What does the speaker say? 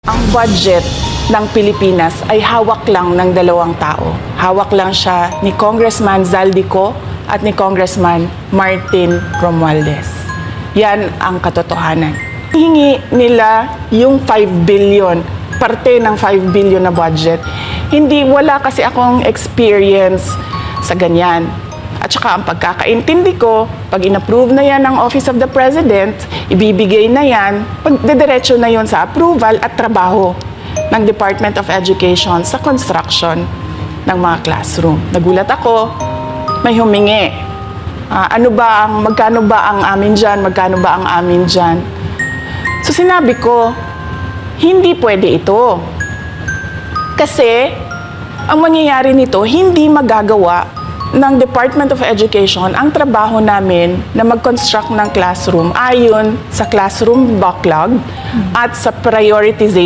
Ang budget ng Pilipinas ay hawak lang ng dalawang tao. Hawak lang siya ni Congressman Zaldico at ni Congressman Martin Romualdez. Yan ang katotohanan. Hingi nila yung 5 billion, parte ng 5 billion na budget. Wala kasi akong experience sa ganyan. At saka ang pagkakaintindi ko, pag in-approve na yan ng Office of the President, ibibigay na yan, pagdediretso na yon sa approval at trabaho ng Department of Education sa construction ng mga classroom. Nagulat ako, may humingi. Magkano ba ang amin dyan? Magkano ba ang amin dyan? So sinabi ko, hindi pwede ito. Kasi ang mangyayari nito, hindi magagawa ng Department of Education ang trabaho namin na mag-construct ng classroom ayon sa classroom backlog at sa prioritization